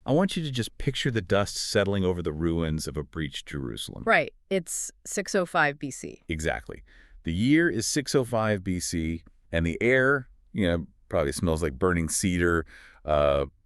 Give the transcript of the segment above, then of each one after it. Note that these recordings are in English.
I want you to just picture the dust settling over the ruins of a breached Jerusalem. Right. It's 605 BC. Exactly. The year is 605 BC, and the air, probably smells like burning cedar,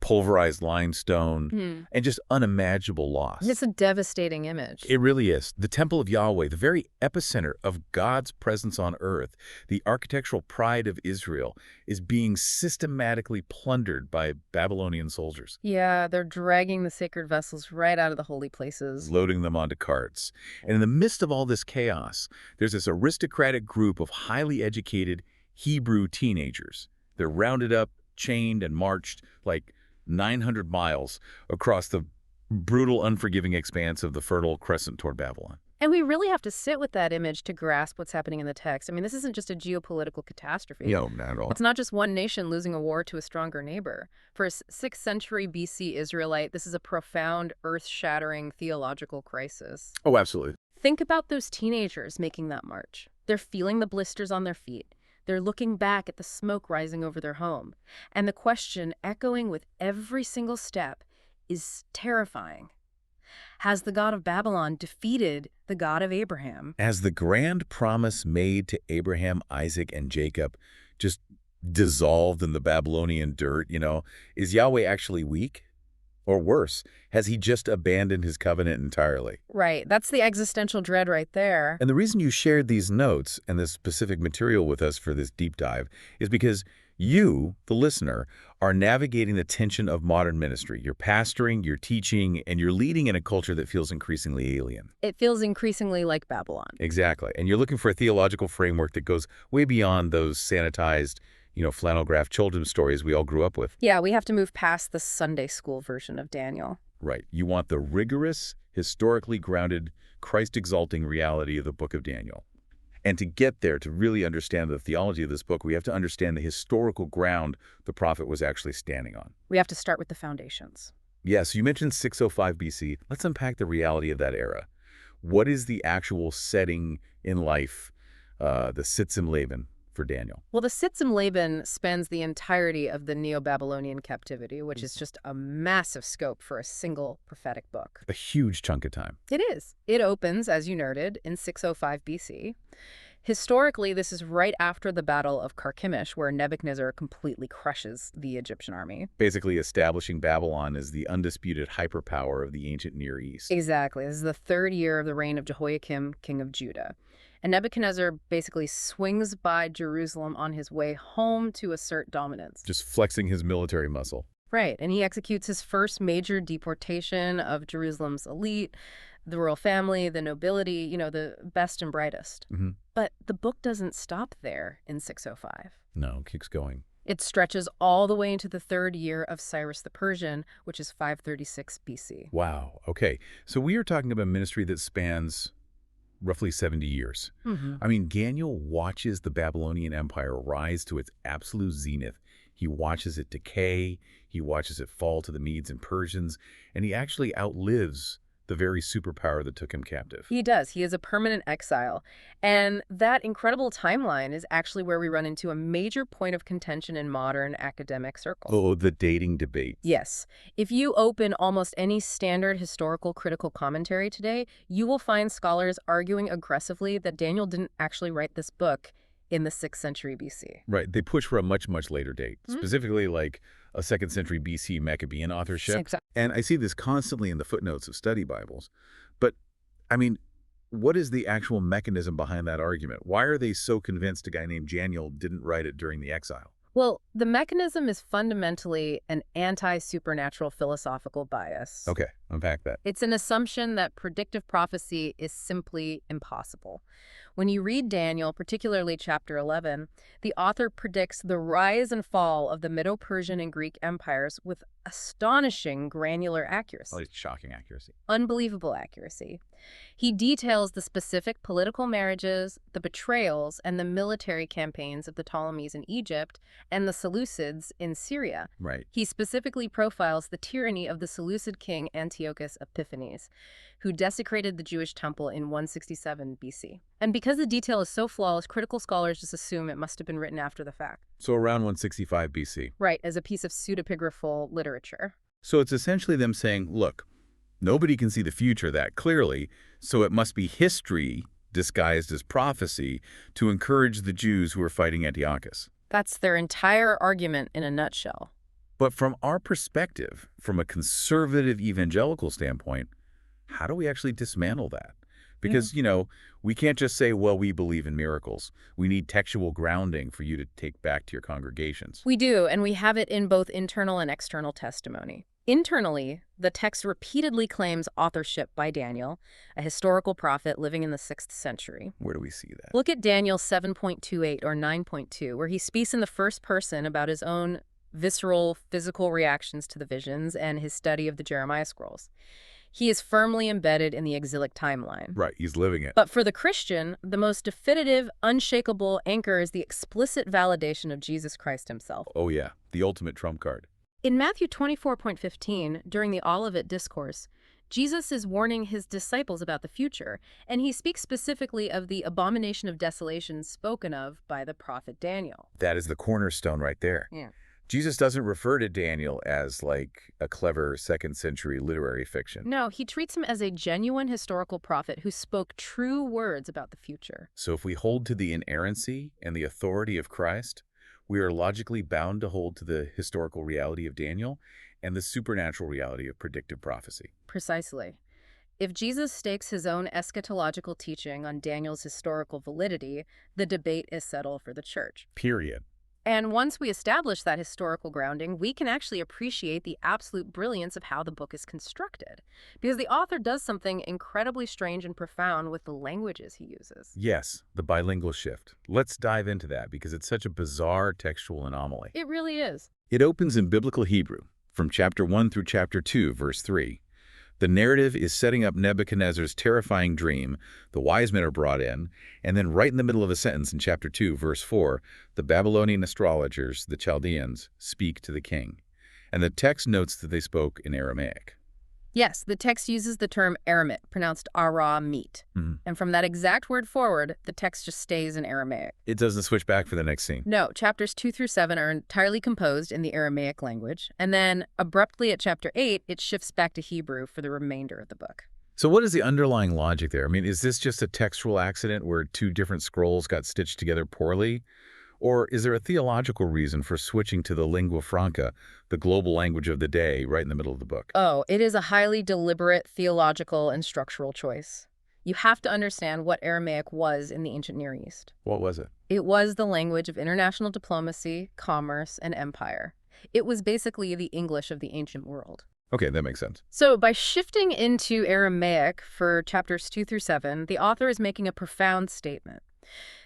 pulverized limestone, and just unimaginable loss. It's a devastating image. It really is. The Temple of Yahweh, the very epicenter of God's presence on earth, the architectural pride of Israel, is being systematically plundered by Babylonian soldiers. Yeah, they're dragging the sacred vessels right out of the holy places. Loading them onto carts. And in the midst of all this chaos, there's this aristocratic group of highly educated Hebrew teenagers. They're rounded up, chained, and marched like 900 miles across the brutal, unforgiving expanse of the Fertile Crescent toward Babylon. And we really have to sit with that image to grasp what's happening in the text. I mean, this isn't just a geopolitical catastrophe. No, not at all. It's not just one nation losing a war to a stronger neighbor. For a 6th century BC Israelite, this is a profound, earth-shattering theological crisis. Oh, absolutely. Think about those teenagers making that march. They're feeling the blisters on their feet. They're looking back at the smoke rising over their home. And the question echoing with every single step is terrifying. Has the God of Babylon defeated the God of Abraham? As the grand promise made to Abraham, Isaac, and Jacob just dissolved in the Babylonian dirt, is Yahweh actually weak? Or worse, has he just abandoned his covenant entirely? Right. That's the existential dread right there. And the reason you shared these notes and this specific material with us for this deep dive is because you, the listener, are navigating the tension of modern ministry. You're pastoring, you're teaching, and you're leading in a culture that feels increasingly alien. It feels increasingly like Babylon. Exactly. And you're looking for a theological framework that goes way beyond those sanitized, flannel graph children's stories we all grew up with. Yeah, we have to move past the Sunday school version of Daniel. Right. You want the rigorous, historically grounded, Christ-exalting reality of the book of Daniel. And to get there, to really understand the theology of this book, we have to understand the historical ground the prophet was actually standing on. We have to start with the foundations. Yes, you mentioned 605 BC. Let's unpack the reality of that era. What is the actual setting in life, the Sitzim Laban, for Daniel? Well, the Sitzim Laban spans the entirety of the Neo-Babylonian captivity, which is just a massive scope for a single prophetic book. A huge chunk of time. It is. It opens, as you noted, in 605 BC. Historically, this is right after the Battle of Carchemish, where Nebuchadnezzar completely crushes the Egyptian army. Basically establishing Babylon as the undisputed hyperpower of the ancient Near East. Exactly. This is the 3rd year of the reign of Jehoiakim, king of Judah. And Nebuchadnezzar basically swings by Jerusalem on his way home to assert dominance. Just flexing his military muscle. Right, and he executes his first major deportation of Jerusalem's elite, the royal family, the nobility, the best and brightest. But the book doesn't stop there in 605. No, it keeps going. It stretches all the way into the 3rd year of Cyrus the Persian, which is 536 BC. Wow, okay. So we are talking about a ministry that spans roughly 70 years. I mean, Daniel watches the Babylonian Empire rise to its absolute zenith. He watches it decay, he watches it fall to the Medes and Persians, and he actually outlives the very superpower that took him captive. He does. He is a permanent exile. And that incredible timeline is actually where we run into a major point of contention in modern academic circles. Oh, the dating debate. Yes. If you open almost any standard historical critical commentary today, you will find scholars arguing aggressively that Daniel didn't actually write this book in the 6th century BC. Right. They push for a much, much later date, specifically like a 2nd century BC Maccabean authorship. Exactly. And I see this constantly in the footnotes of study Bibles. But, I mean, what is the actual mechanism behind that argument? Why are they so convinced a guy named Daniel didn't write it during the exile? Well, the mechanism is fundamentally an anti-supernatural philosophical bias. Okay, unpack that. It's an assumption that predictive prophecy is simply impossible. When you read Daniel, particularly chapter 11, the author predicts the rise and fall of the Medo-Persian and Greek empires with astonishing granular accuracy. Well, it's shocking accuracy. Unbelievable accuracy. He details the specific political marriages, the betrayals, and the military campaigns of the Ptolemies in Egypt and the Seleucids in Syria. Right. He specifically profiles the tyranny of the Seleucid king Antiochus Epiphanes, who desecrated the Jewish temple in 167 BC. And because the detail is so flawless, critical scholars just assume it must have been written after the fact. So around 165 BC. Right, as a piece of pseudepigraphal literature. So it's essentially them saying, look, nobody can see the future that clearly, so it must be history disguised as prophecy to encourage the Jews who are fighting Antiochus. That's their entire argument in a nutshell. But from our perspective, from a conservative evangelical standpoint, how do we actually dismantle that? Because, we can't just say, well, we believe in miracles. We need textual grounding for you to take back to your congregations. We do, and we have it in both internal and external testimony. Internally, the text repeatedly claims authorship by Daniel, a historical prophet living in the 6th century. Where do we see that? Look at Daniel 7.28 or 9.2, where he speaks in the first person about his own visceral, physical reactions to the visions and his study of the Jeremiah scrolls. He is firmly embedded in the exilic timeline. Right, he's living it. But for the Christian, the most definitive, unshakable anchor is the explicit validation of Jesus Christ himself. Oh yeah, the ultimate trump card. In Matthew 24.15, during the Olivet Discourse, Jesus is warning his disciples about the future, and he speaks specifically of the abomination of desolation spoken of by the prophet Daniel. That is the cornerstone right there. Yeah. Jesus doesn't refer to Daniel as like a clever 2nd century literary fiction. No, he treats him as a genuine historical prophet who spoke true words about the future. So if we hold to the inerrancy and the authority of Christ, we are logically bound to hold to the historical reality of Daniel and the supernatural reality of predictive prophecy. Precisely. If Jesus stakes his own eschatological teaching on Daniel's historical validity, the debate is settled for the church. Period. And once we establish that historical grounding, we can actually appreciate the absolute brilliance of how the book is constructed. Because the author does something incredibly strange and profound with the languages he uses. Yes, the bilingual shift. Let's dive into that because it's such a bizarre textual anomaly. It really is. It opens in biblical Hebrew, from chapter 1 through chapter 2, verse 3. The narrative is setting up Nebuchadnezzar's terrifying dream. The wise men are brought in, and then right in the middle of a sentence in chapter 2, verse 4, the Babylonian astrologers, the Chaldeans, speak to the king. And the text notes that they spoke in Aramaic. Yes, the text uses the term Aramaic, pronounced Aramite. And from that exact word forward, the text just stays in Aramaic. It doesn't switch back for the next scene. No, chapters 2 through 7 are entirely composed in the Aramaic language. And then, abruptly at chapter 8, it shifts back to Hebrew for the remainder of the book. So what is the underlying logic there? I mean, is this just a textual accident where two different scrolls got stitched together poorly? Or is there a theological reason for switching to the lingua franca, the global language of the day, right in the middle of the book? Oh, it is a highly deliberate theological and structural choice. You have to understand what Aramaic was in the ancient Near East. What was it? It was the language of international diplomacy, commerce, and empire. It was basically the English of the ancient world. Okay, that makes sense. So by shifting into Aramaic for chapters 2 through 7, the author is making a profound statement.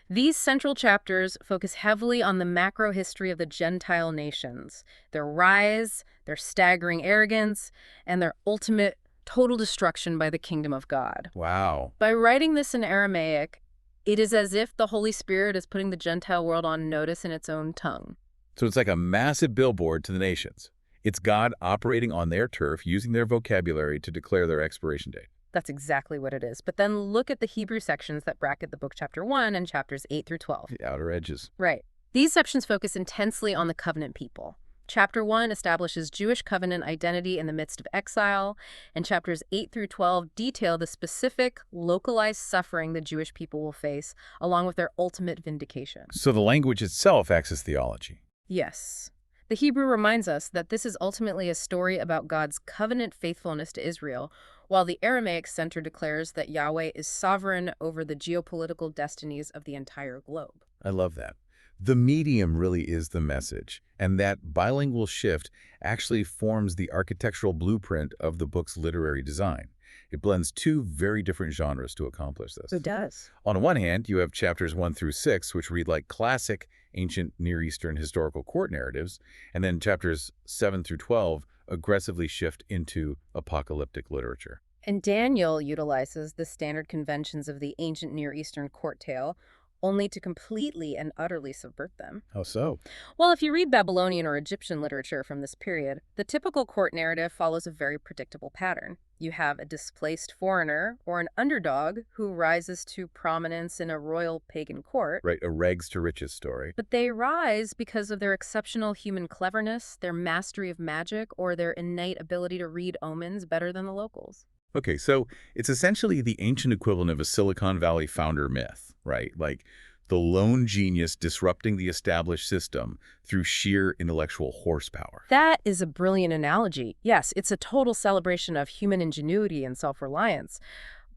These central chapters focus heavily on the macro history of the Gentile nations, their rise, their staggering arrogance, and their ultimate total destruction by the kingdom of God. Wow. By writing this in Aramaic, it is as if the Holy Spirit is putting the Gentile world on notice in its own tongue. So it's like a massive billboard to the nations. It's God operating on their turf, using their vocabulary to declare their expiration date. That's exactly what it is. But then look at the Hebrew sections that bracket the book chapter 1 and chapters 8 through 12. The outer edges. Right. These sections focus intensely on the covenant people. Chapter 1 establishes Jewish covenant identity in the midst of exile, and chapters 8 through 12 detail the specific, localized suffering the Jewish people will face, along with their ultimate vindication. So the language itself acts as theology. Yes. The Hebrew reminds us that this is ultimately a story about God's covenant faithfulness to Israel, while the Aramaic center declares that Yahweh is sovereign over the geopolitical destinies of the entire globe. I love that. The medium really is the message, and that bilingual shift actually forms the architectural blueprint of the book's literary design. It blends two very different genres to accomplish this. It does. On one hand, you have chapters 1 through 6, which read like classic ancient Near Eastern historical court narratives, and then chapters 7 through 12 aggressively shift into apocalyptic literature. And Daniel utilizes the standard conventions of the ancient Near Eastern court tale, only to completely and utterly subvert them. How so? Well, if you read Babylonian or Egyptian literature from this period, the typical court narrative follows a very predictable pattern. You have a displaced foreigner or an underdog who rises to prominence in a royal pagan court. Right, a rags to riches story. But they rise because of their exceptional human cleverness, their mastery of magic, or their innate ability to read omens better than the locals. Okay, so it's essentially the ancient equivalent of a Silicon Valley founder myth, right? Like the lone genius disrupting the established system through sheer intellectual horsepower. That is a brilliant analogy. Yes, it's a total celebration of human ingenuity and self-reliance.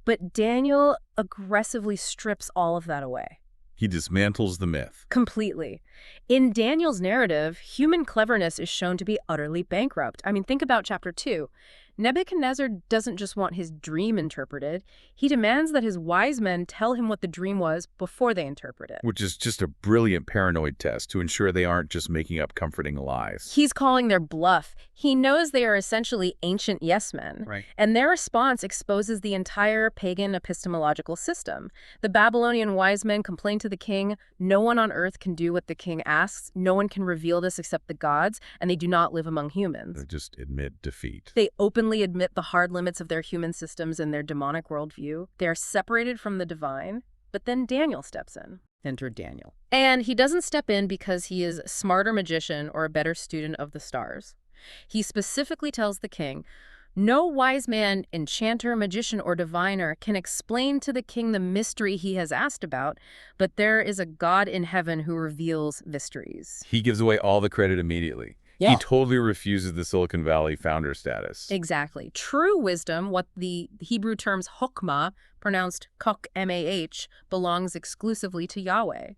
But Daniel aggressively strips all of that away. He dismantles the myth. Completely. In Daniel's narrative, human cleverness is shown to be utterly bankrupt. I mean, think about chapter 2. Nebuchadnezzar doesn't just want his dream interpreted. He demands that his wise men tell him what the dream was before they interpret it. Which is just a brilliant paranoid test to ensure they aren't just making up comforting lies. He's calling their bluff. He knows they are essentially ancient yes-men. Right. And their response exposes the entire pagan epistemological system. The Babylonian wise men complain to the king, no one on earth can do what the king asks, no one can reveal this except the gods, and they do not live among humans. They just admit defeat. They openly admit the hard limits of their human systems and their demonic worldview. They are separated from the divine, but then Daniel steps in. Enter Daniel. And he doesn't step in because he is a smarter magician or a better student of the stars. He specifically tells the king, no wise man, enchanter, magician, or diviner can explain to the king the mystery he has asked about, but there is a God in heaven who reveals mysteries. He gives away all the credit immediately. Yeah. He totally refuses the Silicon Valley founder status. Exactly. True wisdom, what the Hebrew terms chokmah, pronounced kok, M-A-H, belongs exclusively to Yahweh.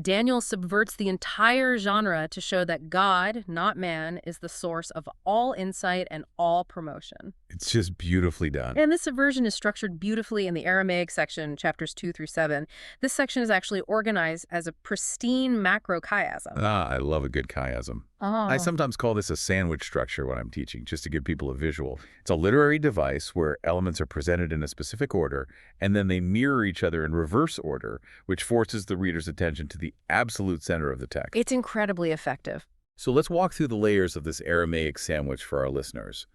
Daniel subverts the entire genre to show that God, not man, is the source of all insight and all promotion. It's just beautifully done. And this subversion is structured beautifully in the Aramaic section, chapters 2 through 7. This section is actually organized as a pristine macro-chiasm. Ah, I love a good chiasm. Oh. I sometimes call this a sandwich structure when I'm teaching, just to give people a visual. It's a literary device where elements are presented in a specific order, and then they mirror each other in reverse order, which forces the reader's attention to the absolute center of the text. It's incredibly effective. So let's walk through the layers of this Aramaic sandwich for our listeners.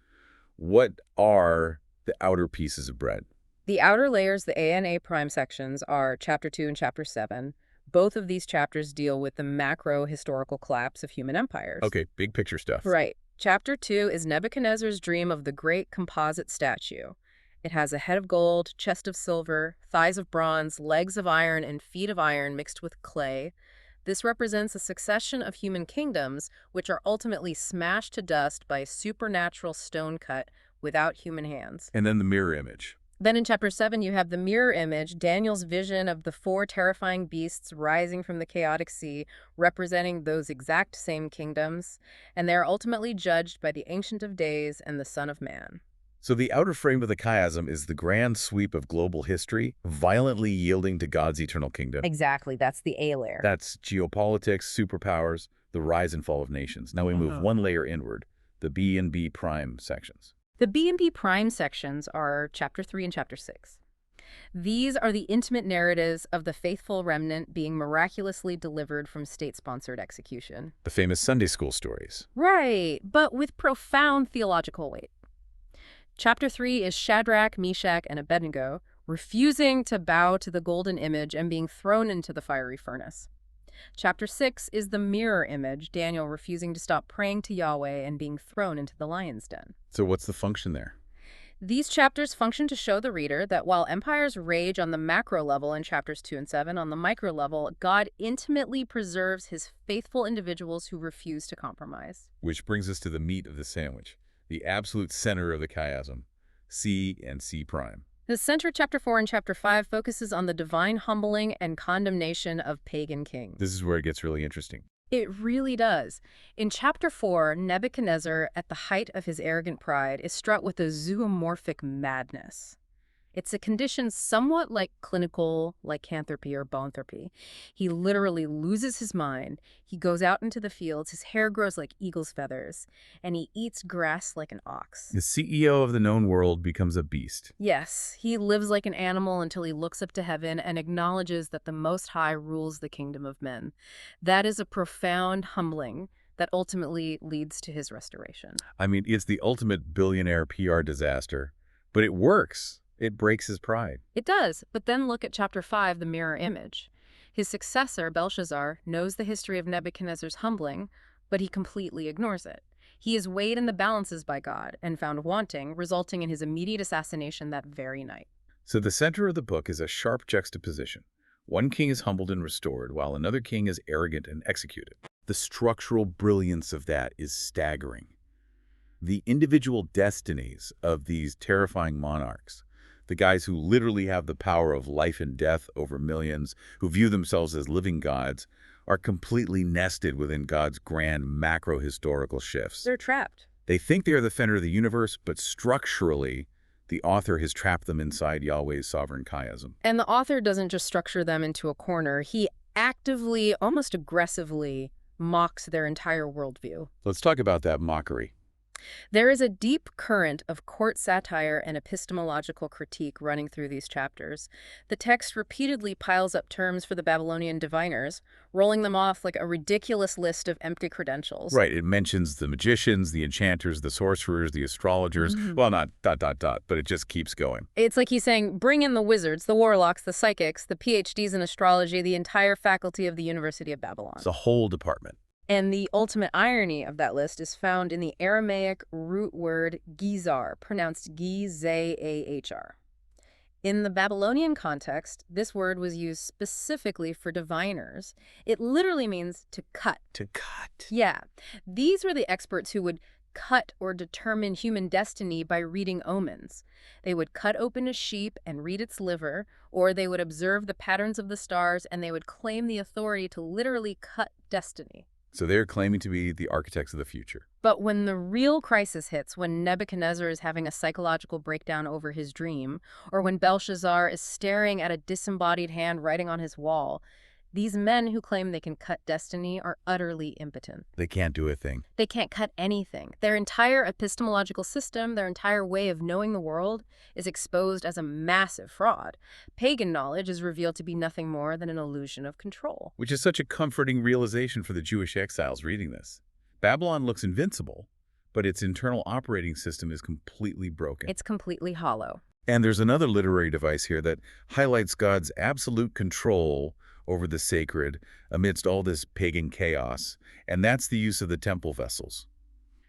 What are the outer pieces of bread? The outer layers, the A and A prime sections, are chapter 2 and chapter 7. Both of these chapters deal with the macro historical collapse of human empires. Okay, big picture stuff. Right. Chapter 2 is Nebuchadnezzar's dream of the great composite statue. It has a head of gold, chest of silver, thighs of bronze, legs of iron, and feet of iron mixed with clay. This represents a succession of human kingdoms, which are ultimately smashed to dust by a supernatural stone cut without human hands. And then the mirror image. Then in chapter 7, you have the mirror image, Daniel's vision of the 4 terrifying beasts rising from the chaotic sea, representing those exact same kingdoms, and they are ultimately judged by the Ancient of Days and the Son of Man. So the outer frame of the chiasm is the grand sweep of global history, violently yielding to God's eternal kingdom. Exactly, that's the A layer. That's geopolitics, superpowers, the rise and fall of nations. Now we move one layer inward, the B and B prime sections. The B and B prime sections are chapter 3 and chapter 6. These are the intimate narratives of the faithful remnant being miraculously delivered from state-sponsored execution. The famous Sunday school stories. Right, but with profound theological weight. Chapter 3 is Shadrach, Meshach, and Abednego refusing to bow to the golden image and being thrown into the fiery furnace. Chapter 6 is the mirror image, Daniel refusing to stop praying to Yahweh and being thrown into the lion's den. So what's the function there? These chapters function to show the reader that while empires rage on the macro level in chapters 2 and 7, on the micro level, God intimately preserves his faithful individuals who refuse to compromise. Which brings us to the meat of the sandwich, the absolute center of the chiasm, C and C prime. The center, chapter 4 and chapter 5, focuses on the divine humbling and condemnation of pagan kings. This is where it gets really interesting. It really does. In chapter 4, Nebuchadnezzar, at the height of his arrogant pride, is struck with a zoomorphic madness. It's a condition somewhat like clinical lycanthropy or boanthropy. He literally loses his mind. He goes out into the fields, his hair grows like eagle's feathers, and he eats grass like an ox. The CEO of the known world becomes a beast. Yes, he lives like an animal until he looks up to heaven and acknowledges that the Most High rules the kingdom of men. That is a profound humbling that ultimately leads to his restoration. I mean, it's the ultimate billionaire PR disaster. But it works. It breaks his pride. It does, but then look at chapter 5, the mirror image. His successor, Belshazzar, knows the history of Nebuchadnezzar's humbling, but he completely ignores it. He is weighed in the balances by God and found wanting, resulting in his immediate assassination that very night. So the center of the book is a sharp juxtaposition. One king is humbled and restored, while another king is arrogant and executed. The structural brilliance of that is staggering. The individual destinies of these terrifying monarchs, the guys who literally have the power of life and death over millions, who view themselves as living gods, are completely nested within God's grand macro-historical shifts. They're trapped. They think they are the center of the universe, but structurally, the author has trapped them inside Yahweh's sovereign chiasm. And the author doesn't just structure them into a corner. He actively, almost aggressively, mocks their entire worldview. Let's talk about that mockery. There is a deep current of court satire and epistemological critique running through these chapters. The text repeatedly piles up terms for the Babylonian diviners, rolling them off like a ridiculous list of empty credentials. Right, it mentions the magicians, the enchanters, the sorcerers, the astrologers. Well, not ... but it just keeps going. It's like he's saying, bring in the wizards, the warlocks, the psychics, the PhDs in astrology, the entire faculty of the University of Babylon. It's a whole department. And the ultimate irony of that list is found in the Aramaic root word gizar, pronounced gizahr. In the Babylonian context, this word was used specifically for diviners. It literally means to cut. To cut. Yeah. These were the experts who would cut or determine human destiny by reading omens. They would cut open a sheep and read its liver, or they would observe the patterns of the stars and they would claim the authority to literally cut destiny. So they're claiming to be the architects of the future. But when the real crisis hits, when Nebuchadnezzar is having a psychological breakdown over his dream, or when Belshazzar is staring at a disembodied hand writing on his wall, these men who claim they can cut destiny are utterly impotent. They can't do a thing. They can't cut anything. Their entire epistemological system, their entire way of knowing the world, is exposed as a massive fraud. Pagan knowledge is revealed to be nothing more than an illusion of control. Which is such a comforting realization for the Jewish exiles reading this. Babylon looks invincible, but its internal operating system is completely broken. It's completely hollow. And there's another literary device here that highlights God's absolute control over the sacred amidst all this pagan chaos, and that's the use of the temple vessels.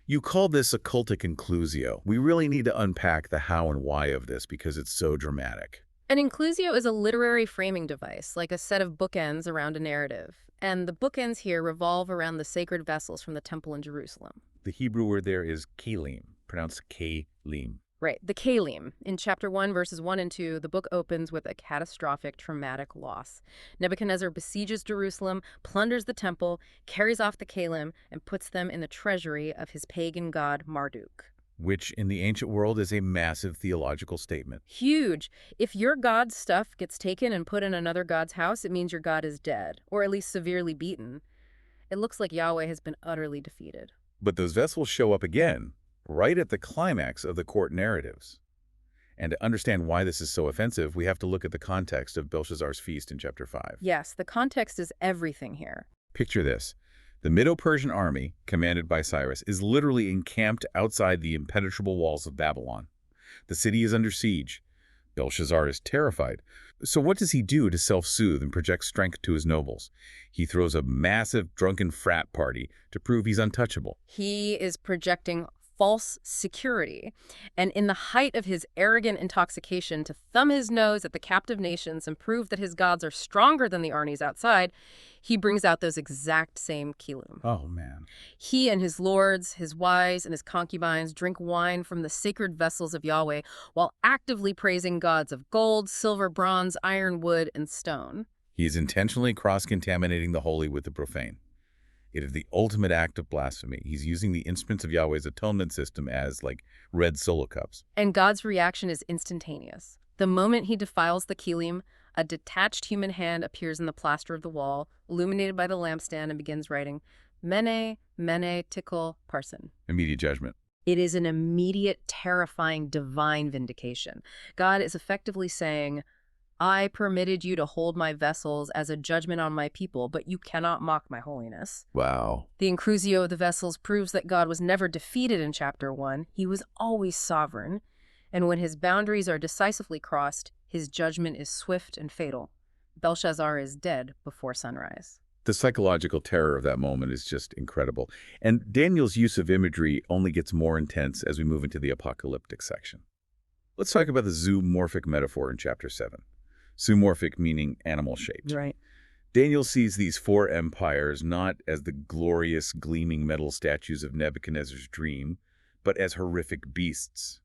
You call this a cultic inclusio. We really need to unpack the how and why of this because it's so dramatic. An inclusio is a literary framing device, like a set of bookends around a narrative. And the bookends here revolve around the sacred vessels from the temple in Jerusalem. The Hebrew word there is kelim, pronounced kalim. Right, the Kalim. In chapter 1, verses 1 and 2, the book opens with a catastrophic, traumatic loss. Nebuchadnezzar besieges Jerusalem, plunders the temple, carries off the Kalim, and puts them in the treasury of his pagan god Marduk. Which, in the ancient world, is a massive theological statement. Huge. If your god's stuff gets taken and put in another god's house, it means your god is dead, or at least severely beaten. It looks like Yahweh has been utterly defeated. But those vessels show up again, right at the climax of the court narratives. And to understand why this is so offensive, we have to look at the context of Belshazzar's feast in chapter 5. Yes, the context is everything here. Picture this. The Medo-Persian army, commanded by Cyrus, is literally encamped outside the impenetrable walls of Babylon. The city is under siege. Belshazzar is terrified. So what does he do to self-soothe and project strength to his nobles? He throws a massive drunken frat party to prove he's untouchable. He is projecting false security, and in the height of his arrogant intoxication to thumb his nose at the captive nations and prove that his gods are stronger than the armies outside, he brings out those exact same kilum. Oh, man. He and his lords, his wives, and his concubines drink wine from the sacred vessels of Yahweh while actively praising gods of gold, silver, bronze, iron, wood, and stone. He is intentionally cross-contaminating the holy with the profane. It is the ultimate act of blasphemy. He's using the instruments of Yahweh's atonement system as, like, red solo cups. And God's reaction is instantaneous. The moment he defiles the kilim, a detached human hand appears in the plaster of the wall, illuminated by the lampstand, and begins writing, Mene, Mene, Tekel, Parsin. Immediate judgment. It is an immediate, terrifying, divine vindication. God is effectively saying, I permitted you to hold my vessels as a judgment on my people, but you cannot mock my holiness. Wow. The inclusio of the vessels proves that God was never defeated in chapter 1. He was always sovereign. And when his boundaries are decisively crossed, his judgment is swift and fatal. Belshazzar is dead before sunrise. The psychological terror of that moment is just incredible. And Daniel's use of imagery only gets more intense as we move into the apocalyptic section. Let's talk about the zoomorphic metaphor in chapter 7. Zoomorphic meaning animal-shaped. Right. Daniel sees these four empires not as the glorious, gleaming metal statues of Nebuchadnezzar's dream, but as horrific beasts.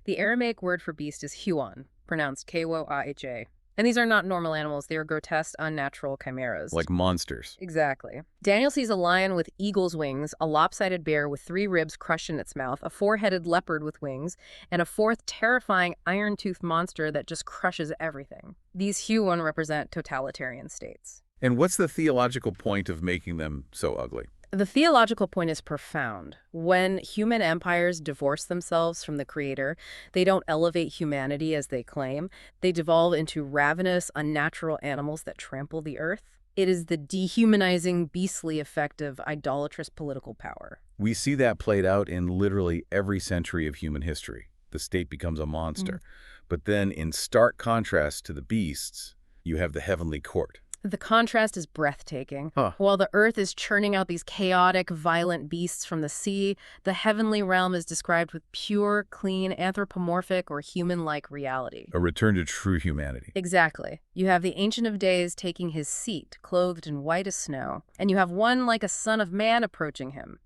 The Aramaic word for beast is huon, pronounced K-W-A-H-A. And these are not normal animals. They are grotesque, unnatural chimeras. Like monsters. Exactly. Daniel sees a lion with eagle's wings, a lopsided bear with 3 ribs crushed in its mouth, a 4-headed leopard with wings, and a 4th terrifying iron-toothed monster that just crushes everything. These huon represent totalitarian states. And what's the theological point of making them so ugly? The theological point is profound. When human empires divorce themselves from the Creator, they don't elevate humanity as they claim. They devolve into ravenous, unnatural animals that trample the earth. It is the dehumanizing, beastly effect of idolatrous political power. We see that played out in literally every century of human history. The state becomes a monster. But then, in stark contrast to the beasts, you have the heavenly court. The contrast is breathtaking. While the earth is churning out these chaotic, violent beasts from the sea, the heavenly realm is described with pure, clean, anthropomorphic, or human-like reality. A return to true humanity. Exactly. You have the Ancient of Days taking his seat, clothed in white as snow, and you have one like a son of man approaching him.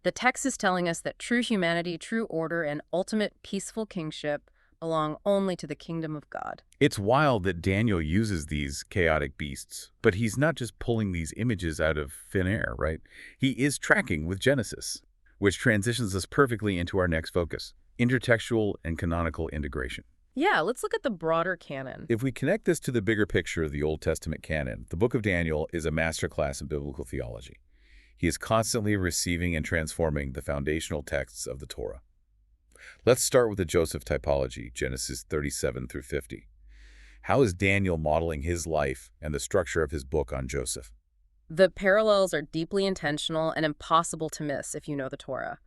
The text is telling us that true humanity, true order, and ultimate peaceful kingship belong only to the kingdom of God. It's wild that Daniel uses these chaotic beasts, but he's not just pulling these images out of thin air, right? He is tracking with Genesis, which transitions us perfectly into our next focus, intertextual and canonical integration. Yeah, let's look at the broader canon. If we connect this to the bigger picture of the Old Testament canon, the book of Daniel is a masterclass in biblical theology. He is constantly receiving and transforming the foundational texts of the Torah. Let's start with the Joseph typology, Genesis 37 through 50. How is Daniel modeling his life and the structure of his book on Joseph? The parallels are deeply intentional and impossible to miss if you know the Torah.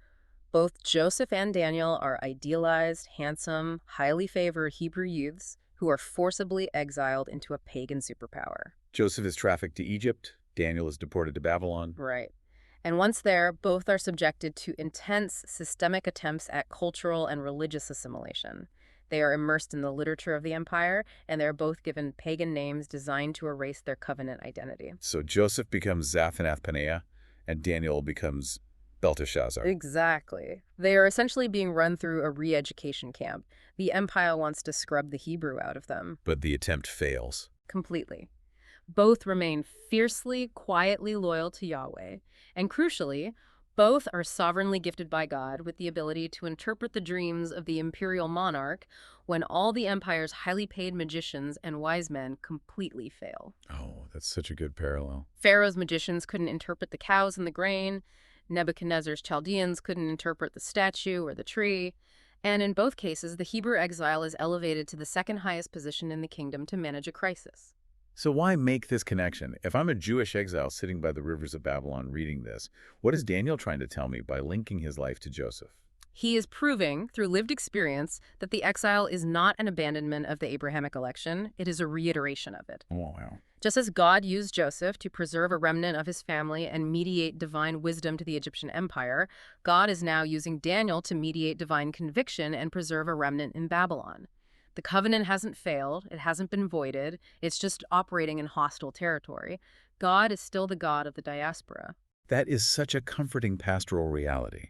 Both Joseph and Daniel are idealized, handsome, highly favored Hebrew youths who are forcibly exiled into a pagan superpower. Joseph is trafficked to Egypt. Daniel is deported to Babylon. Right. And once there, both are subjected to intense, systemic attempts at cultural and religious assimilation. They are immersed in the literature of the empire, and they are both given pagan names designed to erase their covenant identity. So Joseph becomes Zaphanath-Paneah, and Daniel becomes Belteshazzar. Exactly. They are essentially being run through a re-education camp. The empire wants to scrub the Hebrew out of them. But the attempt fails. Completely. Both remain fiercely, quietly loyal to Yahweh. And crucially, both are sovereignly gifted by God with the ability to interpret the dreams of the imperial monarch when all the empire's highly paid magicians and wise men completely fail. Oh, that's such a good parallel. Pharaoh's magicians couldn't interpret the cows and the grain. Nebuchadnezzar's Chaldeans couldn't interpret the statue or the tree. And in both cases, the Hebrew exile is elevated to the second highest position in the kingdom to manage a crisis. So why make this connection? If I'm a Jewish exile sitting by the rivers of Babylon reading this, what is Daniel trying to tell me by linking his life to Joseph? He is proving, through lived experience, that the exile is not an abandonment of the Abrahamic election. It is a reiteration of it. Oh, wow. Just as God used Joseph to preserve a remnant of his family and mediate divine wisdom to the Egyptian empire, God is now using Daniel to mediate divine conviction and preserve a remnant in Babylon. The covenant hasn't failed. It hasn't been voided. It's just operating in hostile territory. God is still the God of the diaspora. That is such a comforting pastoral reality.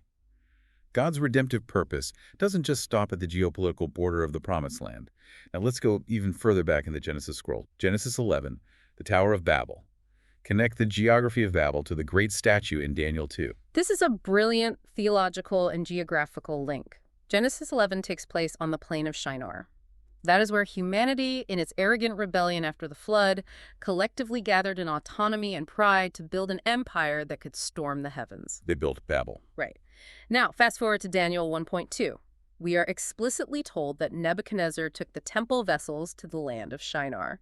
God's redemptive purpose doesn't just stop at the geopolitical border of the Promised Land. Now let's go even further back in the Genesis scroll. Genesis 11, the Tower of Babel. Connect the geography of Babel to the great statue in Daniel 2. This is a brilliant theological and geographical link. Genesis 11 takes place on the plain of Shinar. That is where humanity, in its arrogant rebellion after the flood, collectively gathered in autonomy and pride to build an empire that could storm the heavens. They built Babel. Right. Now, fast forward to Daniel 1.2. We are explicitly told that Nebuchadnezzar took the temple vessels to the land of Shinar.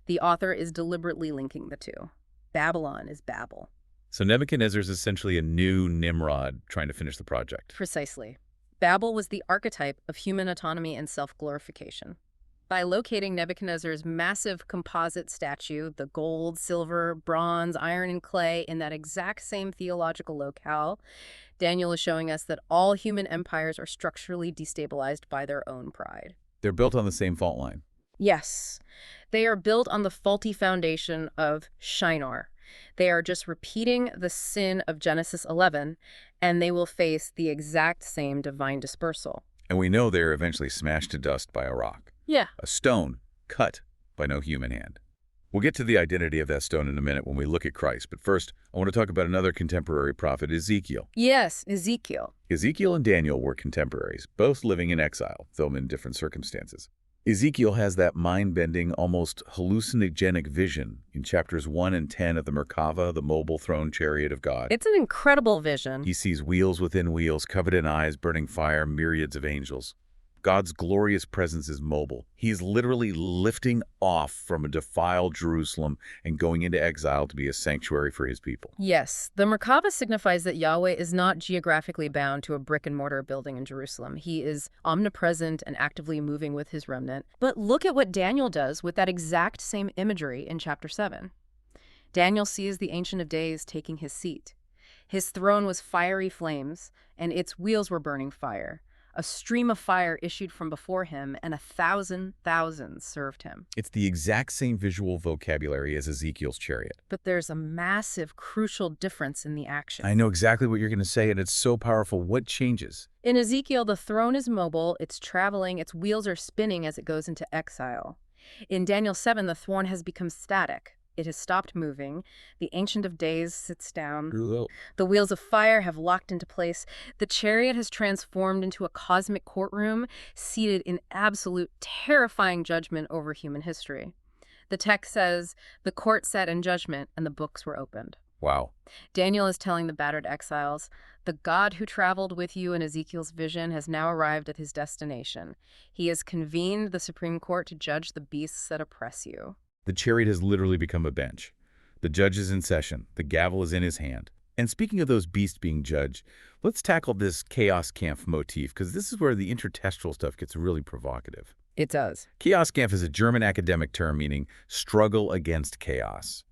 The author is deliberately linking the two. Babylon is Babel. So Nebuchadnezzar is essentially a new Nimrod trying to finish the project. Precisely. Babel was the archetype of human autonomy and self-glorification. By locating Nebuchadnezzar's massive composite statue, the gold, silver, bronze, iron, and clay, in that exact same theological locale, Daniel is showing us that all human empires are structurally destabilized by their own pride. They're built on the same fault line. Yes, they are built on the faulty foundation of Shinar. They are just repeating the sin of Genesis 11, and they will face the exact same divine dispersal. And we know they're eventually smashed to dust by a rock. Yeah. A stone cut by no human hand. We'll get to the identity of that stone in a minute when we look at Christ, but first, I want to talk about another contemporary prophet, Ezekiel. Yes, Ezekiel. Ezekiel and Daniel were contemporaries, both living in exile, though in different circumstances. Ezekiel has that mind-bending, almost hallucinogenic vision in chapters 1 and 10 of the Merkava, the mobile throne chariot of God. It's an incredible vision. He sees wheels within wheels, covered in eyes, burning fire, myriads of angels. God's glorious presence is mobile. He is literally lifting off from a defiled Jerusalem and going into exile to be a sanctuary for his people. Yes, the Merkava signifies that Yahweh is not geographically bound to a brick-and-mortar building in Jerusalem. He is omnipresent and actively moving with his remnant. But look at what Daniel does with that exact same imagery in chapter 7. Daniel sees the Ancient of Days taking his seat. His throne was fiery flames, and its wheels were burning fire. A stream of fire issued from before him, and 1,000 thousands served him. It's the exact same visual vocabulary as Ezekiel's chariot. But there's a massive, crucial difference in the action. I know exactly what you're going to say, and it's so powerful. What changes? In Ezekiel, the throne is mobile, it's traveling, its wheels are spinning as it goes into exile. In Daniel 7, the throne has become static. It has stopped moving. The Ancient of Days sits down. The wheels of fire have locked into place. The chariot has transformed into a cosmic courtroom, seated in absolute terrifying judgment over human history. The text says, the court sat in judgment, and the books were opened. Wow. Daniel is telling the battered exiles, the God who traveled with you in Ezekiel's vision has now arrived at his destination. He has convened the Supreme Court to judge the beasts that oppress you. The chariot has literally become a bench. The judge is in session. The gavel is in his hand. And speaking of those beasts being judged, let's tackle this Chaos Kampf motif, because this is where the intertextual stuff gets really provocative. It does. Chaos Kampf is a German academic term meaning struggle against chaos.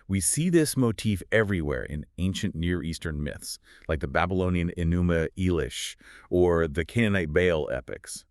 We see this motif everywhere in ancient Near Eastern myths, like the Babylonian Enuma Elish or the Canaanite Baal epics.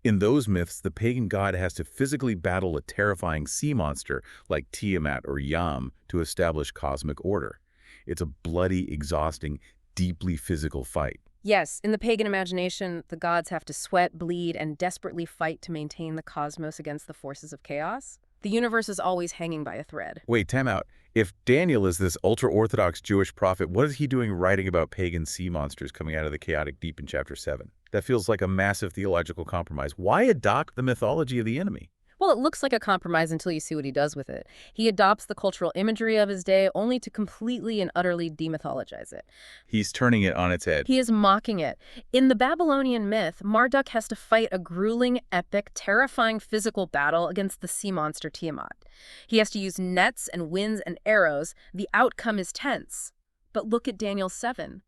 In those myths, the pagan god has to physically battle a terrifying sea monster like Tiamat or Yam to establish cosmic order. It's a bloody, exhausting, deeply physical fight. Yes, in the pagan imagination, the gods have to sweat, bleed, and desperately fight to maintain the cosmos against the forces of chaos. The universe is always hanging by a thread. Wait, time out. If Daniel is this ultra-Orthodox Jewish prophet, what is he doing writing about pagan sea monsters coming out of the chaotic deep in chapter 7? That feels like a massive theological compromise. Why adopt the mythology of the enemy? Well, it looks like a compromise until you see what he does with it. He adopts the cultural imagery of his day only to completely and utterly demythologize it. He's turning it on its head. He is mocking it. In the Babylonian myth, Marduk has to fight a grueling, epic, terrifying physical battle against the sea monster Tiamat. He has to use nets and winds and arrows. The outcome is tense. But look at Daniel 7.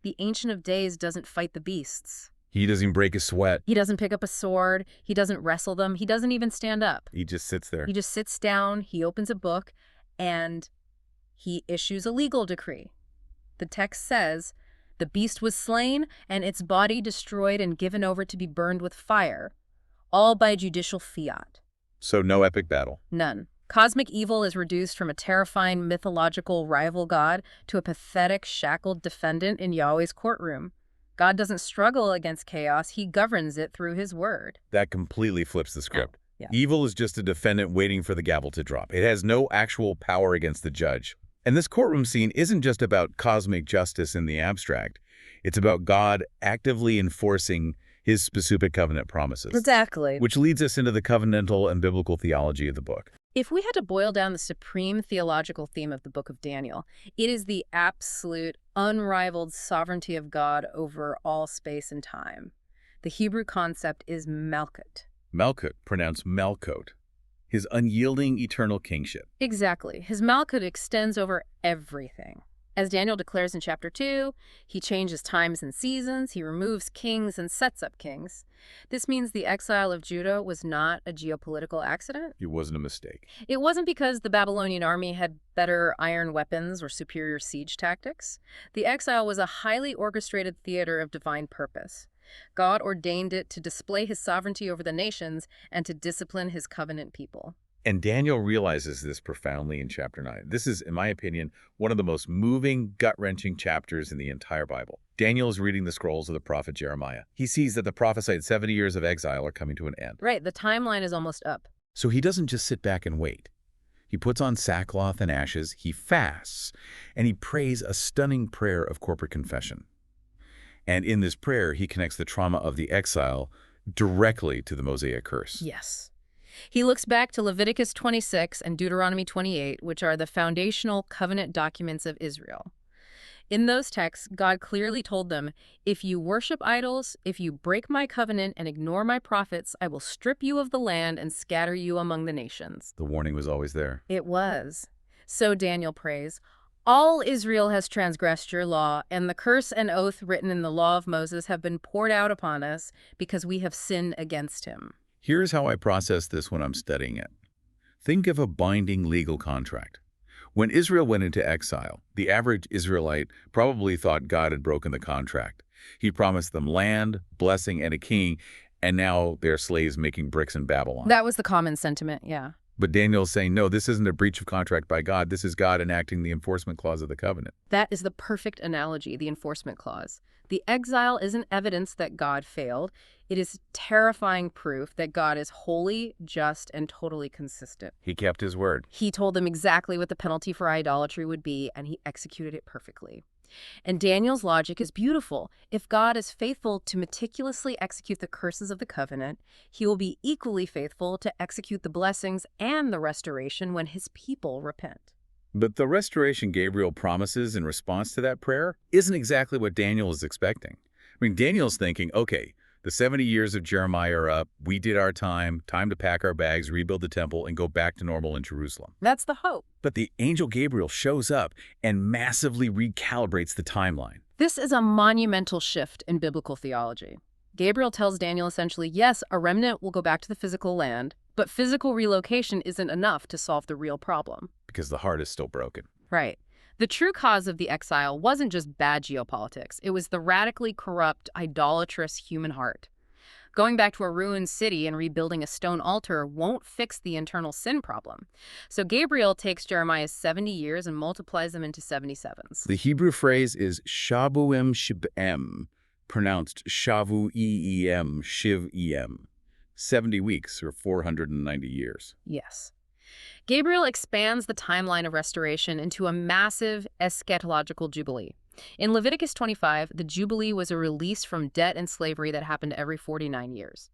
The Ancient of Days doesn't fight the beasts. He doesn't break a sweat. He doesn't pick up a sword. He doesn't wrestle them. He doesn't even stand up. He just sits there. He just sits down, he opens a book, and he issues a legal decree. The text says, the beast was slain, and its body destroyed and given over to be burned with fire, all by judicial fiat. So no epic battle. None. Cosmic evil is reduced from a terrifying mythological rival god to a pathetic, shackled defendant in Yahweh's courtroom. God doesn't struggle against chaos, he governs it through his word. That completely flips the script. Yeah. Evil is just a defendant waiting for the gavel to drop. It has no actual power against the judge. And this courtroom scene isn't just about cosmic justice in the abstract. It's about God actively enforcing his specific covenant promises. Exactly. Which leads us into the covenantal and biblical theology of the book. If we had to boil down the supreme theological theme of the book of Daniel, it is the absolute, unrivaled sovereignty of God over all space and time. The Hebrew concept is Malkut. Malkut, pronounced Malkot. His unyielding eternal kingship. Exactly. His Malkut extends over everything. As Daniel declares in chapter 2, he changes times and seasons, he removes kings and sets up kings. This means the exile of Judah was not a geopolitical accident. It wasn't a mistake. It wasn't because the Babylonian army had better iron weapons or superior siege tactics. The exile was a highly orchestrated theater of divine purpose. God ordained it to display his sovereignty over the nations and to discipline his covenant people. And Daniel realizes this profoundly in chapter 9. This is, in my opinion, one of the most moving, gut-wrenching chapters in the entire Bible. Daniel is reading the scrolls of the prophet Jeremiah. He sees that the prophesied 70 years of exile are coming to an end. Right, the timeline is almost up. So he doesn't just sit back and wait. He puts on sackcloth and ashes, he fasts, and he prays a stunning prayer of corporate confession. And in this prayer, he connects the trauma of the exile directly to the Mosaic curse. Yes. He looks back to Leviticus 26 and Deuteronomy 28, which are the foundational covenant documents of Israel. In those texts, God clearly told them, if you worship idols, if you break my covenant and ignore my prophets, I will strip you of the land and scatter you among the nations. The warning was always there. It was. So Daniel prays, all Israel has transgressed your law, and the curse and oath written in the law of Moses have been poured out upon us because we have sinned against him. Here's how I process this when I'm studying it. Think of a binding legal contract. When Israel went into exile, the average Israelite probably thought God had broken the contract. He promised them land, blessing, and a king, and now they're slaves making bricks in Babylon. That was the common sentiment, yeah. But Daniel's saying, no, this isn't a breach of contract by God. This is God enacting the enforcement clause of the covenant. That is the perfect analogy, the enforcement clause. The exile isn't evidence that God failed. It is terrifying proof that God is holy, just, and totally consistent. He kept his word. He told them exactly what the penalty for idolatry would be, and he executed it perfectly. And Daniel's logic is beautiful. If God is faithful to meticulously execute the curses of the covenant, he will be equally faithful to execute the blessings and the restoration when his people repent. But the restoration Gabriel promises in response to that prayer isn't exactly what Daniel is expecting. I mean, Daniel's thinking, okay, the 70 years of Jeremiah are up, we did our time to pack our bags, rebuild the temple, and go back to normal in Jerusalem. That's the hope. But the angel Gabriel shows up and massively recalibrates the timeline. This is a monumental shift in biblical theology. Gabriel tells Daniel essentially, yes, a remnant will go back to the physical land, but physical relocation isn't enough to solve the real problem. Because the heart is still broken. Right. The true cause of the exile wasn't just bad geopolitics. It was the radically corrupt, idolatrous human heart. Going back to a ruined city and rebuilding a stone altar won't fix the internal sin problem. So Gabriel takes Jeremiah's 70 years and multiplies them into 77s. The Hebrew phrase is shavuim shib'em, pronounced shavu-e-em, shiv-em. 70 weeks, or 490 years. Yes. Gabriel expands the timeline of restoration into a massive eschatological jubilee. In Leviticus 25, the jubilee was a release from debt and slavery that happened every 49 years.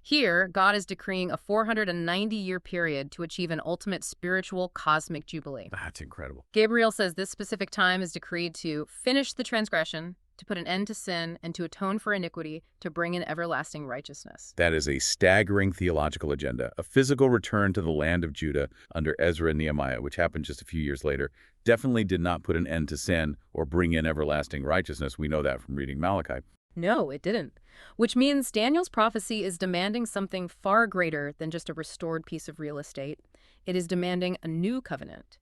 Here, God is decreeing a 490-year period to achieve an ultimate spiritual cosmic jubilee. That's incredible. Gabriel says this specific time is decreed to finish the transgression, to put an end to sin, and to atone for iniquity, to bring in everlasting righteousness. That is a staggering theological agenda. A physical return to the land of Judah under Ezra and Nehemiah, which happened just a few years later, definitely did not put an end to sin or bring in everlasting righteousness. We know that from reading Malachi. No, it didn't. Which means Daniel's prophecy is demanding something far greater than just a restored piece of real estate. It is demanding a new covenant.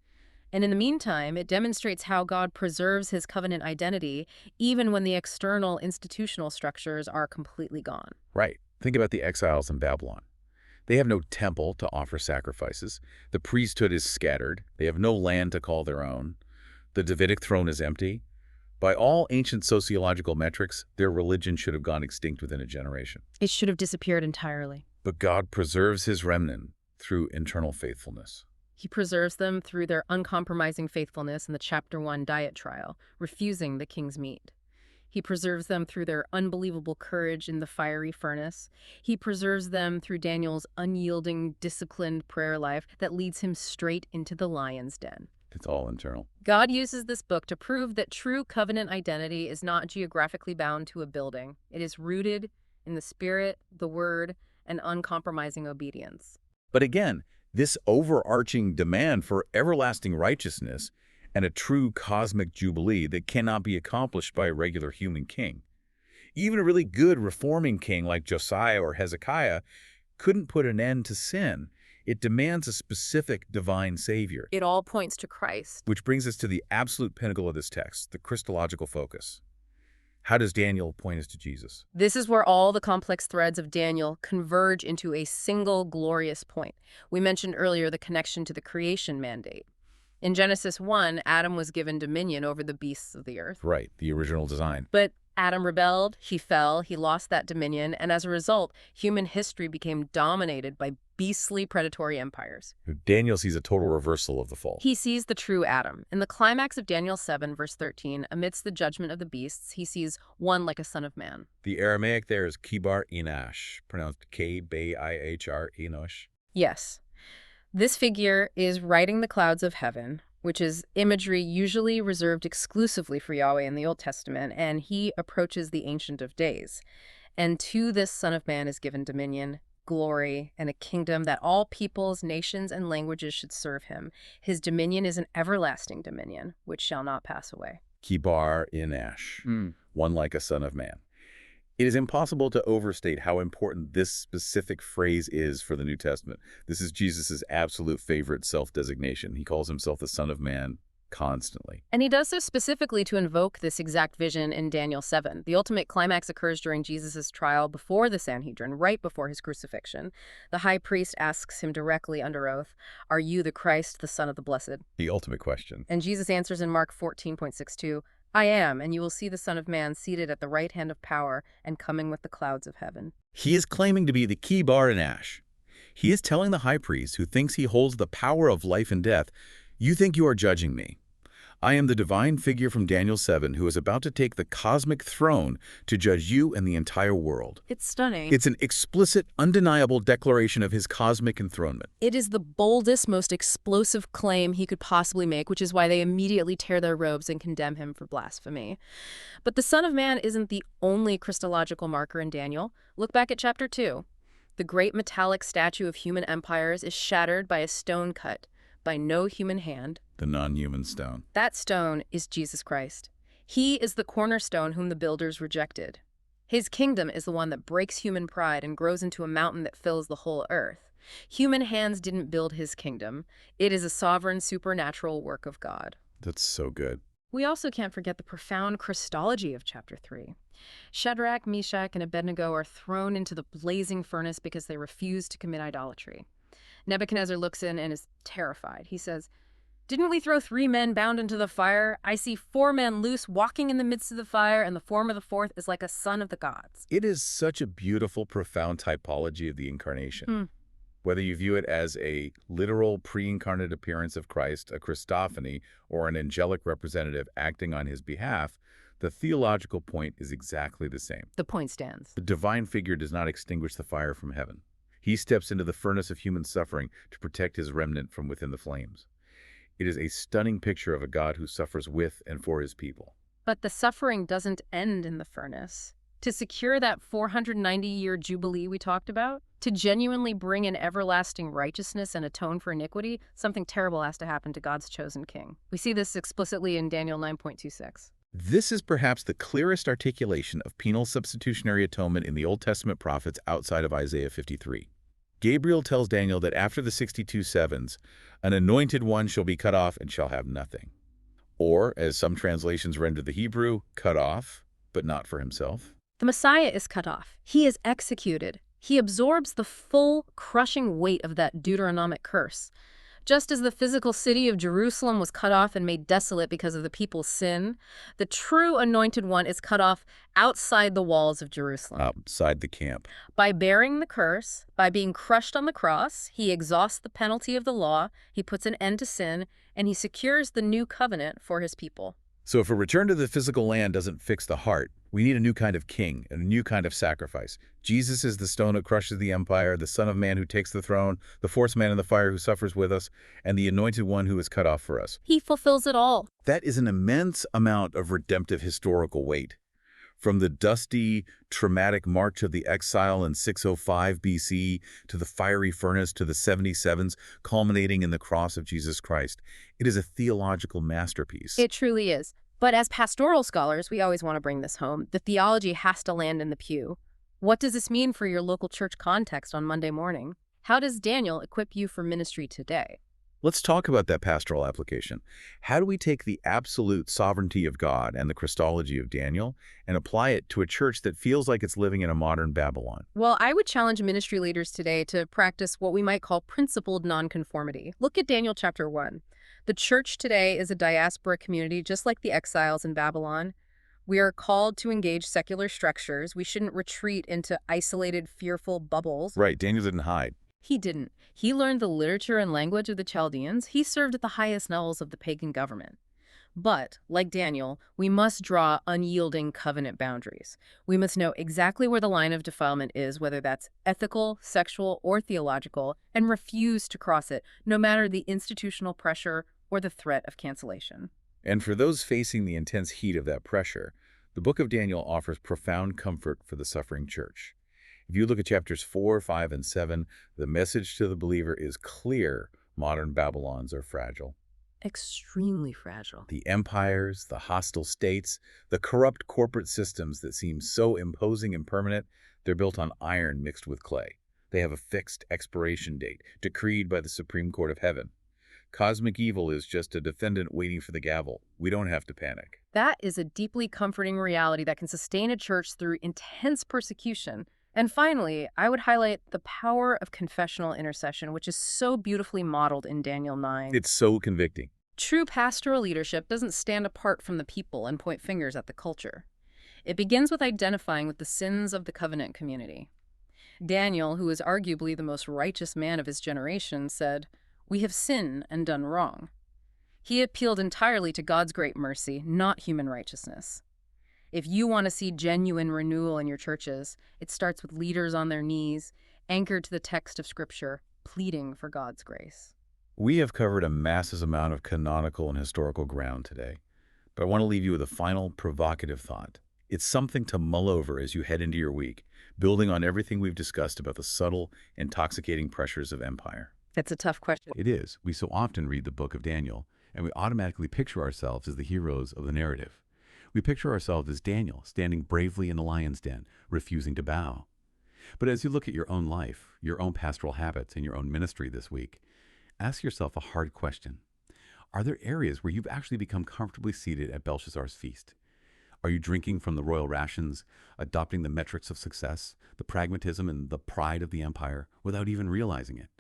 And in the meantime, it demonstrates how God preserves his covenant identity even when the external institutional structures are completely gone. Right. Think about the exiles in Babylon. They have no temple to offer sacrifices. The priesthood is scattered. They have no land to call their own. The Davidic throne is empty. By all ancient sociological metrics, their religion should have gone extinct within a generation. It should have disappeared entirely. But God preserves his remnant through internal faithfulness. He preserves them through their uncompromising faithfulness in the chapter 1 diet trial, refusing the king's meat. He preserves them through their unbelievable courage in the fiery furnace. He preserves them through Daniel's unyielding, disciplined prayer life that leads him straight into the lion's den. It's all internal. God uses this book to prove that true covenant identity is not geographically bound to a building. It is rooted in the Spirit, the Word, and uncompromising obedience. But again, this overarching demand for everlasting righteousness and a true cosmic jubilee that cannot be accomplished by a regular human king. Even a really good reforming king like Josiah or Hezekiah couldn't put an end to sin. It demands a specific divine savior. It all points to Christ. Which brings us to the absolute pinnacle of this text, the Christological focus. How does Daniel point us to Jesus? This is where all the complex threads of Daniel converge into a single glorious point. We mentioned earlier the connection to the creation mandate. In Genesis 1, Adam was given dominion over the beasts of the earth. Right, the original design. But Adam rebelled, he fell, he lost that dominion, and as a result, human history became dominated by beastly predatory empires. Daniel sees a total reversal of the fall. He sees the true Adam. In the climax of Daniel 7, verse 13, amidst the judgment of the beasts, he sees one like a son of man. The Aramaic there is kibar inash, pronounced K-B-I-H-R, enosh. Yes. This figure is riding the clouds of heaven, which is imagery usually reserved exclusively for Yahweh in the Old Testament, and he approaches the Ancient of Days. And to this Son of Man is given dominion, glory, and a kingdom that all peoples, nations, and languages should serve him. His dominion is an everlasting dominion, which shall not pass away. Kibar inash, one like a son of man. It is impossible to overstate how important this specific phrase is for the New Testament. This is Jesus' absolute favorite self-designation. He calls himself the Son of Man constantly. And he does so specifically to invoke this exact vision in Daniel 7. The ultimate climax occurs during Jesus' trial before the Sanhedrin, right before his crucifixion. The high priest asks him directly under oath, "Are you the Christ, the Son of the Blessed?" The ultimate question. And Jesus answers in Mark 14:62, "I am, and you will see the Son of Man seated at the right hand of power and coming with the clouds of heaven." He is claiming to be the Kibar inash. He is telling the high priest, who thinks he holds the power of life and death, "You think you are judging me. I am the divine figure from Daniel 7 who is about to take the cosmic throne to judge you and the entire world." It's stunning. It's an explicit, undeniable declaration of his cosmic enthronement. It is the boldest, most explosive claim he could possibly make, which is why they immediately tear their robes and condemn him for blasphemy. But the Son of Man isn't the only Christological marker in Daniel. Look back at chapter 2. The great metallic statue of human empires is shattered by a stone cut by no human hand. The non-human stone. That stone is Jesus Christ. He is the cornerstone whom the builders rejected. His kingdom is the one that breaks human pride and grows into a mountain that fills the whole earth. Human hands didn't build his kingdom. It is a sovereign, supernatural work of God. That's so good. We also can't forget the profound Christology of chapter 3. Shadrach, Meshach, and Abednego are thrown into the blazing furnace because they refuse to commit idolatry. Nebuchadnezzar looks in and is terrified. He says, "Didn't we throw 3 men bound into the fire? I see 4 men loose walking in the midst of the fire, and the form of the 4th is like a son of the gods." It is such a beautiful, profound typology of the incarnation. Whether you view it as a literal pre-incarnate appearance of Christ, a Christophany, or an angelic representative acting on his behalf, the theological point is exactly the same. The point stands. The divine figure does not extinguish the fire from heaven. He steps into the furnace of human suffering to protect his remnant from within the flames. It is a stunning picture of a God who suffers with and for his people. But the suffering doesn't end in the furnace. To secure that 490-year jubilee we talked about, to genuinely bring in everlasting righteousness and atone for iniquity, something terrible has to happen to God's chosen king. We see this explicitly in Daniel 9:26. This is perhaps the clearest articulation of penal substitutionary atonement in the Old Testament prophets outside of Isaiah 53. Gabriel tells Daniel that after the 62 sevens, an anointed one shall be cut off and shall have nothing. Or, as some translations render the Hebrew, cut off, but not for himself. The Messiah is cut off. He is executed. He absorbs the full, crushing weight of that Deuteronomic curse. Just as the physical city of Jerusalem was cut off and made desolate because of the people's sin, the true anointed one is cut off outside the walls of Jerusalem. Outside the camp. By bearing the curse, by being crushed on the cross, he exhausts the penalty of the law, he puts an end to sin, and he secures the new covenant for his people. So if a return to the physical land doesn't fix the heart, we need a new kind of king and a new kind of sacrifice. Jesus is the stone that crushes the empire, the Son of Man who takes the throne, the 4th man in the fire who suffers with us, and the anointed one who is cut off for us. He fulfills it all. That is an immense amount of redemptive historical weight. From the dusty, traumatic march of the exile in 605 BC to the fiery furnace to the 77s, culminating in the cross of Jesus Christ, it is a theological masterpiece. It truly is. But as pastoral scholars, we always want to bring this home. The theology has to land in the pew. What does this mean for your local church context on Monday morning? How does Daniel equip you for ministry today? Let's talk about that pastoral application. How do we take the absolute sovereignty of God and the Christology of Daniel and apply it to a church that feels like it's living in a modern Babylon? Well, I would challenge ministry leaders today to practice what we might call principled nonconformity. Look at Daniel chapter 1. The church today is a diaspora community just like the exiles in Babylon. We are called to engage secular structures. We shouldn't retreat into isolated, fearful bubbles. Right, Daniel didn't hide. He didn't. He learned the literature and language of the Chaldeans. He served at the highest levels of the pagan government. But, like Daniel, we must draw unyielding covenant boundaries. We must know exactly where the line of defilement is, whether that's ethical, sexual, or theological, and refuse to cross it, no matter the institutional pressure or the threat of cancellation. And for those facing the intense heat of that pressure, the book of Daniel offers profound comfort for the suffering church. If you look at chapters 4, 5, and 7, the message to the believer is clear: modern Babylons are fragile. Extremely fragile. The empires, the hostile states, the corrupt corporate systems that seem so imposing and permanent, they're built on iron mixed with clay. They have a fixed expiration date, decreed by the Supreme Court of Heaven. Cosmic evil is just a defendant waiting for the gavel. We don't have to panic. That is a deeply comforting reality that can sustain a church through intense persecution. And finally, I would highlight the power of confessional intercession, which is so beautifully modeled in Daniel 9. It's so convicting. True pastoral leadership doesn't stand apart from the people and point fingers at the culture. It begins with identifying with the sins of the covenant community. Daniel, who is arguably the most righteous man of his generation, said, "We have sinned and done wrong." He appealed entirely to God's great mercy, not human righteousness. If you want to see genuine renewal in your churches, it starts with leaders on their knees, anchored to the text of Scripture, pleading for God's grace. We have covered a massive amount of canonical and historical ground today, but I want to leave you with a final provocative thought. It's something to mull over as you head into your week, building on everything we've discussed about the subtle, intoxicating pressures of empire. That's a tough question. It is. We so often read the book of Daniel, and we automatically picture ourselves as the heroes of the narrative. We picture ourselves as Daniel, standing bravely in the lion's den, refusing to bow. But as you look at your own life, your own pastoral habits, and your own ministry this week, ask yourself a hard question. Are there areas where you've actually become comfortably seated at Belshazzar's feast? Are you drinking from the royal rations, adopting the metrics of success, the pragmatism and the pride of the empire, without even realizing it?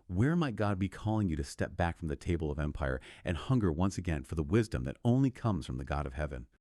Where might God be calling you to step back from the table of empire and hunger once again for the wisdom that only comes from the God of heaven?